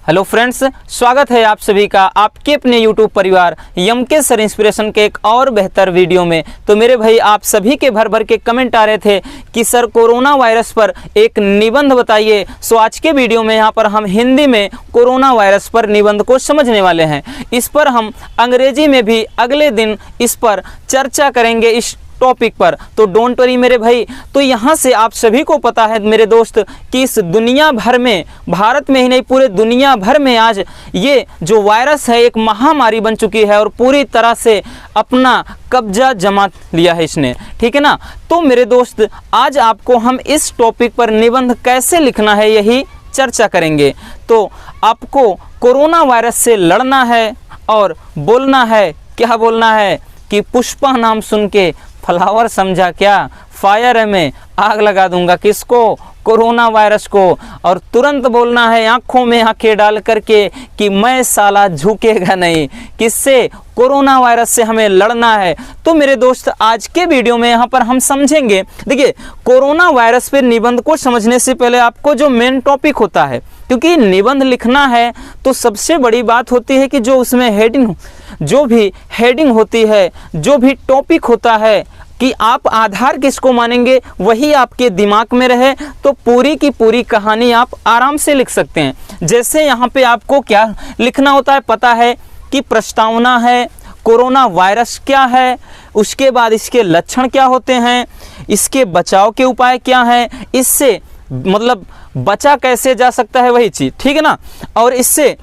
Hello friends, स्वागत है आप सभी का आपके अपने यूट्यूब परिवार एमके सर इंस्पिरेशन के एक और बेहतर वीडियो में। तो मेरे भाई, आप सभी के भर भर के कमेंट आ रहे थे कि सर कोरोना वायरस पर एक निबंध बताइए। सो आज के वीडियो में यहाँ पर हम हिंदी में कोरोना वायरस पर निबंध को समझने वाले हैं। इस पर हम अंग्रेजी में भी अगले दिन इस पर चर्चा करेंगे इस टॉपिक पर। तो डोंट वरी मेरे भाई। तो यहाँ से आप सभी को पता है मेरे दोस्त कि इस दुनिया भर में, भारत में ही नहीं पूरे दुनिया भर में आज ये जो वायरस है एक महामारी बन चुकी है और पूरी तरह से अपना कब्जा जमा लिया है इसने, ठीक है ना। तो मेरे दोस्त, आज आपको हम इस टॉपिक पर निबंध कैसे लिखना है यही चर्चा करेंगे। तो आपको कोरोना वायरस से लड़ना है और बोलना है, क्या बोलना है कि पुष्पा नाम सुन के फ्लावर समझा क्या, फायर में आग लगा दूंगा। किसको? कोरोना वायरस को। और तुरंत बोलना है आंखों में आंखें डाल करके कि मैं साला झुकेगा नहीं। किससे? कोरोना वायरस से हमें लड़ना है। तो मेरे दोस्त, आज के वीडियो में यहाँ पर हम समझेंगे। देखिए, कोरोना वायरस पे निबंध को समझने से पहले आपको जो मेन टॉपिक होता है, क्योंकि निबंध लिखना है तो सबसे बड़ी बात होती है कि जो उसमें हेडिंग, जो भी हेडिंग होती है, जो भी टॉपिक होता है, कि आप आधार किसको मानेंगे वही आपके दिमाग में रहे तो पूरी की पूरी कहानी आप आराम से लिख सकते हैं। जैसे यहाँ पे आपको क्या लिखना होता है पता है कि प्रस्तावना है, कोरोना वायरस क्या है, उसके बाद इसके लक्षण क्या होते हैं, इसके बचाव के उपाय क्या हैं, इससे मतलब बचा कैसे जा सकता है वही चीज़, ठीक है ना। और इससे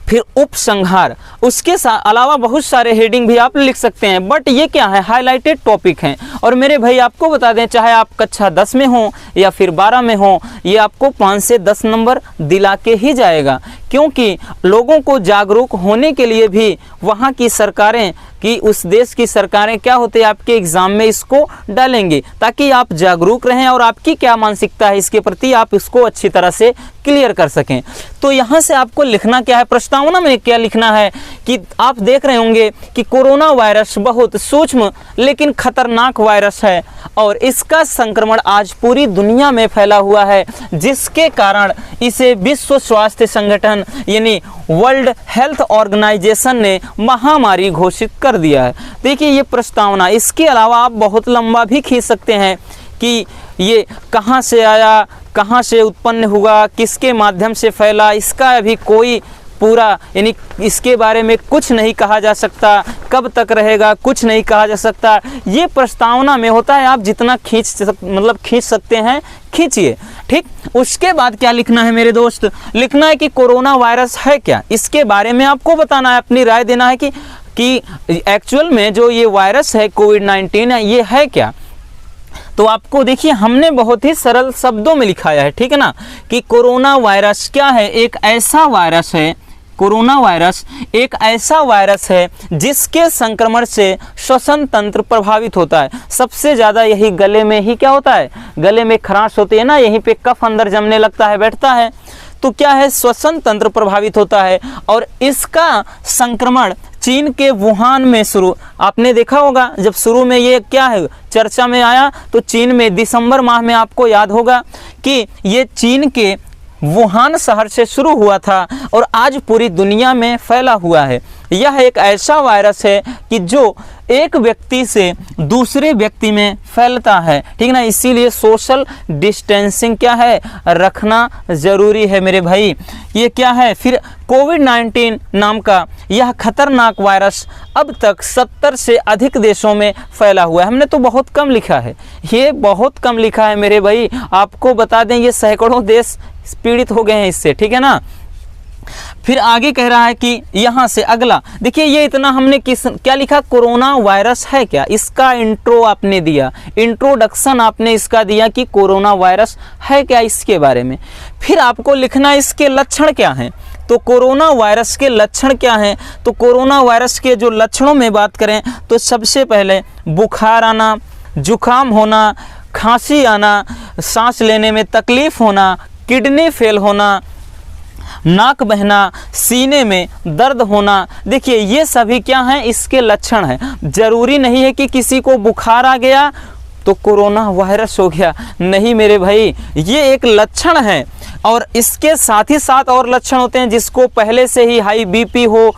फिर उपसंहार, उसके अलावा बहुत सारे हेडिंग भी आप लिख सकते हैं। बट ये क्या है? हाईलाइटेड टॉपिक हैं। और मेरे भाई आपको बता दें, चाहे आप कक्षा 10 में हो या फिर 12 में हो, ये आपको 5 से 10 नंबर दिला के ही जाएगा। क्योंकि लोगों को जागरूक होने के लिए भी वहाँ की सरकारें, कि उस देश की सरकारें क्या होते हैं आपके एग्ज़ाम में इसको डालेंगे ताकि आप जागरूक रहें और आपकी क्या मानसिकता है इसके प्रति आप इसको अच्छी तरह से क्लियर कर सकें। तो यहाँ से आपको लिखना क्या है, प्रस्तावना में क्या लिखना है कि आप देख रहे होंगे कि कोरोना वायरस बहुत सूक्ष्म लेकिन खतरनाक वायरस है और इसका संक्रमण आज पूरी दुनिया में फैला हुआ है, जिसके कारण इसे विश्व स्वास्थ्य संगठन यानी वर्ल्ड हेल्थ ऑर्गेनाइजेशन ने महामारी घोषित कर दिया है। देखिए ये प्रस्तावना, इसके अलावा आप बहुत लंबा भी खींच सकते हैं कि ये कहाँ से आया, कहाँ से उत्पन्न हुआ, किसके माध्यम से फैला, इसका अभी कोई पूरा यानी इसके बारे में कुछ नहीं कहा जा सकता, कब तक रहेगा कुछ नहीं कहा जा सकता। ये प्रस्तावना में होता है, आप जितना खींच सकते हैं खींचिए, ठीक। उसके बाद क्या लिखना है मेरे दोस्त? लिखना है कि कोरोना वायरस है क्या, इसके बारे में आपको बताना है, अपनी राय देना है कि एक्चुअल में जो ये वायरस है कोविड-19 है ये है क्या। तो आपको देखिए हमने बहुत ही सरल शब्दों में लिखाया है, ठीक है ना, कि कोरोना वायरस क्या है? एक ऐसा वायरस है, कोरोना वायरस एक ऐसा वायरस है जिसके संक्रमण से श्वसन तंत्र प्रभावित होता है। सबसे ज़्यादा यही गले में ही क्या होता है, गले में खराश होती है ना, यहीं पे कफ अंदर जमने लगता है, बैठता है, तो क्या है श्वसन तंत्र प्रभावित होता है। और इसका संक्रमण चीन के वुहान में शुरू, आपने देखा होगा जब शुरू में ये क्या है चर्चा में आया तो चीन में दिसंबर माह में, आपको याद होगा कि ये चीन के वुहान शहर से शुरू हुआ था और आज पूरी दुनिया में फैला हुआ है। यह एक ऐसा वायरस है कि जो एक व्यक्ति से दूसरे व्यक्ति में फैलता है, ठीक ना। इसीलिए सोशल डिस्टेंसिंग क्या है, रखना ज़रूरी है मेरे भाई। ये क्या है फिर? कोविड-19 नाम का यह खतरनाक वायरस अब तक 70 से अधिक देशों में फैला हुआ है। हमने तो बहुत कम लिखा है, ये बहुत कम लिखा है मेरे भाई। आपको बता दें ये सैकड़ों देश पीड़ित हो गए हैं इससे, ठीक है ना। फिर आगे कह रहा है कि यहाँ से अगला देखिए, ये इतना हमने क्या लिखा, कोरोना वायरस है क्या, इसका इंट्रो आपने दिया, इंट्रोडक्शन आपने इसका दिया कि कोरोना वायरस है क्या इसके बारे में। फिर आपको लिखना इसके लक्षण क्या हैं। तो कोरोना वायरस के लक्षण क्या हैं? तो कोरोना वायरस के जो लक्षणों में बात करें तो सबसे पहले बुखार आना, जुकाम होना, खांसी आना, सांस लेने में तकलीफ होना, किडनी फेल होना, नाक बहना, सीने में दर्द होना। देखिए ये सभी क्या हैं, इसके लक्षण हैं। जरूरी नहीं है कि किसी को बुखार आ गया तो कोरोना वायरस हो गया। नहीं मेरे भाई, ये एक लक्षण है और इसके साथ ही साथ और लक्षण होते हैं। जिसको पहले से ही हाई बीपी हो,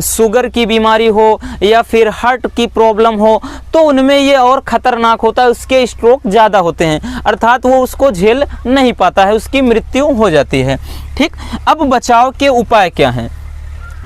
शुगर की बीमारी हो या फिर हार्ट की प्रॉब्लम हो, तो उनमें ये और ख़तरनाक होता है, उसके स्ट्रोक ज़्यादा होते हैं, अर्थात वो उसको झेल नहीं पाता है, उसकी मृत्यु हो जाती है। ठीक, अब बचाव के उपाय क्या हैं?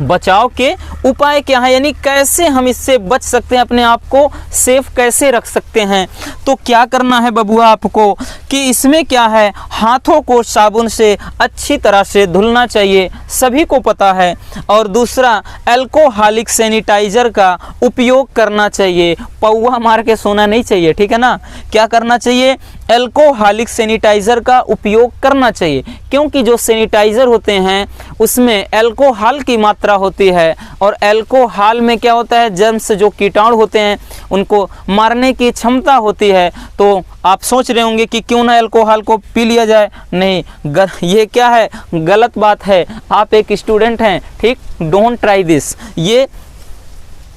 बचाव के उपाय क्या है, यानी कैसे हम इससे बच सकते हैं, अपने आप को सेफ कैसे रख सकते हैं। तो क्या करना है बबुआ आपको कि इसमें क्या है, हाथों को साबुन से अच्छी तरह से धुलना चाहिए, सभी को पता है। और दूसरा, अल्कोहलिक सैनिटाइज़र का उपयोग करना चाहिए, पौवा मार के सोना नहीं चाहिए, ठीक है ना। क्या करना चाहिए? अल्कोहलिक सैनिटाइज़र का उपयोग करना चाहिए, क्योंकि जो सैनिटाइज़र होते हैं उसमें अल्कोहल की मात्रा होती है और अल्कोहल में क्या होता है, जर्म्स जो कीटाणु होते हैं उनको मारने की क्षमता होती है। तो आप सोच रहे होंगे कि क्यों ना अल्कोहल को पी लिया जाए। नहीं, ये क्या है, गलत बात है। आप एक स्टूडेंट हैं, ठीक, डोंट ट्राई दिस, ये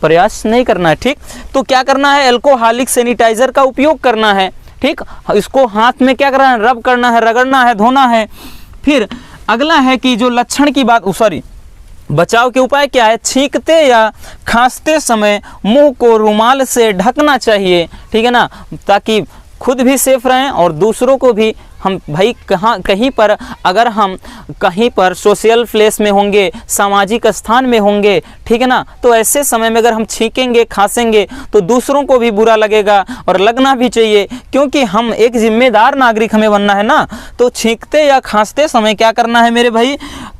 प्रयास नहीं करना है। ठीक, तो क्या करना है, अल्कोहलिक सैनिटाइज़र का उपयोग करना है। ठीक, इसको हाथ में क्या करना है, रब करना है, रगड़ना है, धोना है। फिर अगला है कि जो लक्षण की बात, बचाव के उपाय क्या है, छींकते या खांसते समय मुंह को रुमाल से ढकना चाहिए, ठीक है ना, ताकि खुद भी सेफ रहें और दूसरों को भी। हम भाई कहीं पर, अगर हम कहीं पर सोशल प्लेस में होंगे, सामाजिक स्थान में होंगे, ठीक है ना, तो ऐसे समय में अगर हम छींकेंगे, खांसेंगे तो दूसरों को भी बुरा लगेगा और लगना भी चाहिए, क्योंकि हम एक जिम्मेदार नागरिक हमें बनना है ना। तो छींकते या खांसते समय क्या करना है मेरे भाई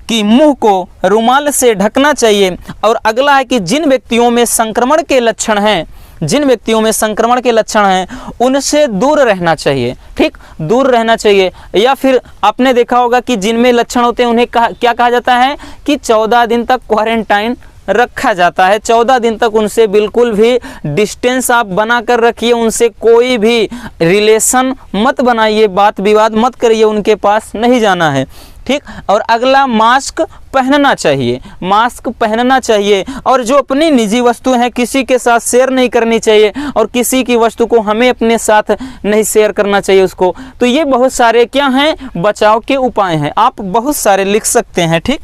कि मुंह को रुमाल से ढकना चाहिए। और अगला है कि जिन व्यक्तियों में संक्रमण के लक्षण हैं, उनसे दूर रहना चाहिए। ठीक, दूर रहना चाहिए। या फिर आपने देखा होगा कि जिनमें लक्षण होते हैं उन्हें क्या कहा जाता है कि 14 दिन तक क्वारंटाइन रखा जाता है। 14 दिन तक उनसे बिल्कुल भी डिस्टेंस आप बना कर रखिए, उनसे कोई भी रिलेशन मत बनाइए, बात विवाद मत करिए, उनके पास नहीं जाना है। ठीक, और अगला, मास्क पहनना चाहिए और जो अपनी निजी वस्तु हैं किसी के साथ शेयर नहीं करनी चाहिए और किसी की वस्तु को हमें अपने साथ नहीं शेयर करना चाहिए उसको। तो ये बहुत सारे क्या हैं, बचाव के उपाय हैं, आप बहुत सारे लिख सकते हैं। ठीक,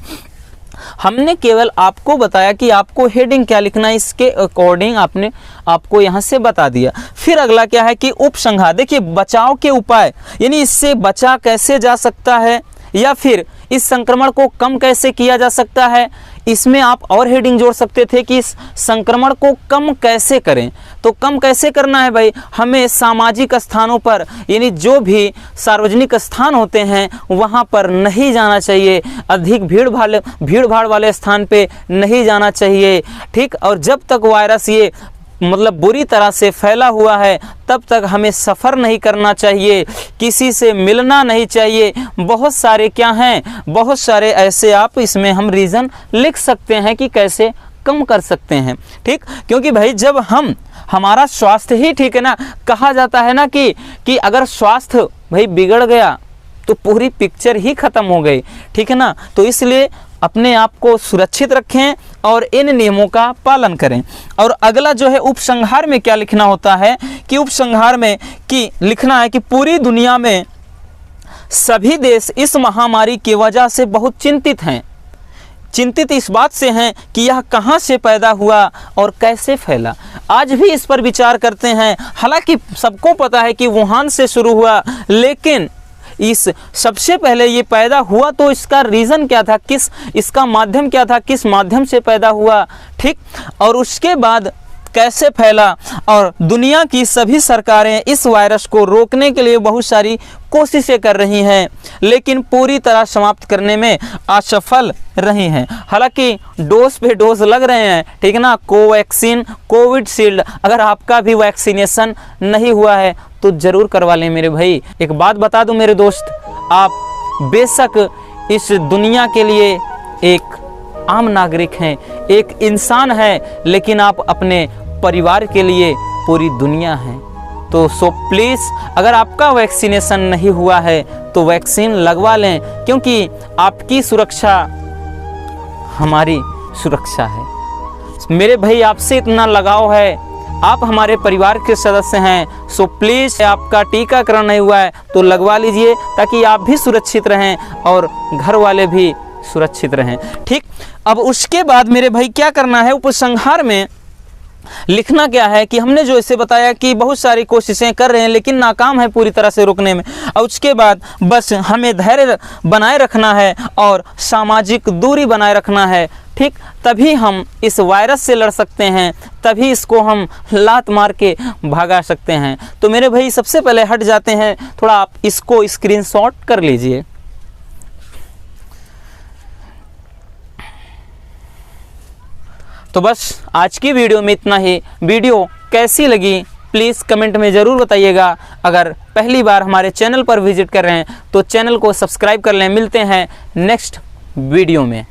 हमने केवल आपको बताया कि आपको हेडिंग क्या लिखना है, इसके अकॉर्डिंग आपको यहाँ से बता दिया। फिर अगला क्या है कि उपसंहार। देखिए, बचाव के उपाय यानी इससे बचा कैसे जा सकता है या फिर इस संक्रमण को कम कैसे किया जा सकता है। इसमें आप और हेडिंग जोड़ सकते थे कि इस संक्रमण को कम कैसे करें। तो कम कैसे करना है भाई, हमें सामाजिक स्थानों पर यानी जो भी सार्वजनिक स्थान होते हैं वहाँ पर नहीं जाना चाहिए, अधिक भीड़ भाड़ वाले स्थान पे नहीं जाना चाहिए। ठीक, और जब तक वायरस ये बुरी तरह से फैला हुआ है तब तक हमें सफ़र नहीं करना चाहिए, किसी से मिलना नहीं चाहिए। बहुत सारे क्या हैं, बहुत सारे ऐसे आप इसमें हम रीज़न लिख सकते हैं कि कैसे कम कर सकते हैं। ठीक, क्योंकि भाई जब हमारा स्वास्थ्य ही ठीक है ना, कहा जाता है ना कि अगर स्वास्थ्य भाई बिगड़ गया तो पूरी पिक्चर ही ख़त्म हो गई। ठीक है ना, तो इसलिए अपने आप को सुरक्षित रखें और इन नियमों का पालन करें। और अगला जो है उपसंहार में क्या लिखना होता है कि उपसंहार में लिखना है कि पूरी दुनिया में सभी देश इस महामारी की वजह से बहुत चिंतित हैं। चिंतित इस बात से हैं कि यह कहां से पैदा हुआ और कैसे फैला। आज भी इस पर विचार करते हैं। हालांकि सबको पता है कि वुहान से शुरू हुआ, लेकिन इस सबसे पहले ये पैदा हुआ तो इसका रीज़न क्या था, इसका माध्यम क्या था, किस माध्यम से पैदा हुआ। ठीक, और उसके बाद कैसे फैला। और दुनिया की सभी सरकारें इस वायरस को रोकने के लिए बहुत सारी कोशिशें कर रही हैं, लेकिन पूरी तरह समाप्त करने में असफल रही हैं। हालांकि डोज पे डोज लग रहे हैं, ठीक है ना, कोवैक्सीन, कोविशील्ड। अगर आपका भी वैक्सीनेशन नहीं हुआ है तो ज़रूर करवा लें मेरे भाई। एक बात बता दूं मेरे दोस्त, आप बेशक इस दुनिया के लिए एक आम नागरिक हैं, एक इंसान हैं, लेकिन आप अपने परिवार के लिए पूरी दुनिया है। तो सो प्लीज़, अगर आपका वैक्सीनेशन नहीं हुआ है तो वैक्सीन लगवा लें, क्योंकि आपकी सुरक्षा हमारी सुरक्षा है। मेरे भाई आपसे इतना लगाव है आप हमारे परिवार के सदस्य हैं, सो प्लीज़ आपका टीकाकरण नहीं हुआ है तो लगवा लीजिए, ताकि आप भी सुरक्षित रहें और घर वाले भी सुरक्षित रहें। ठीक, अब उसके बाद मेरे भाई क्या करना है, उपसंहार में लिखना क्या है कि हमने जो इसे बताया कि बहुत सारी कोशिशें कर रहे हैं लेकिन नाकाम है पूरी तरह से रोकने में। और उसके बाद बस हमें धैर्य बनाए रखना है और सामाजिक दूरी बनाए रखना है। ठीक, तभी हम इस वायरस से लड़ सकते हैं, तभी इसको हम लात मार के भगा सकते हैं। तो मेरे भाई सबसे पहले हट जाते हैं, थोड़ा आप इसको स्क्रीनशॉट कर लीजिए। तो बस आज की वीडियो में इतना ही। वीडियो कैसी लगी प्लीज़ कमेंट में ज़रूर बताइएगा। अगर पहली बार हमारे चैनल पर विजिट कर रहे हैं तो चैनल को सब्सक्राइब कर लें। मिलते हैं नेक्स्ट वीडियो में।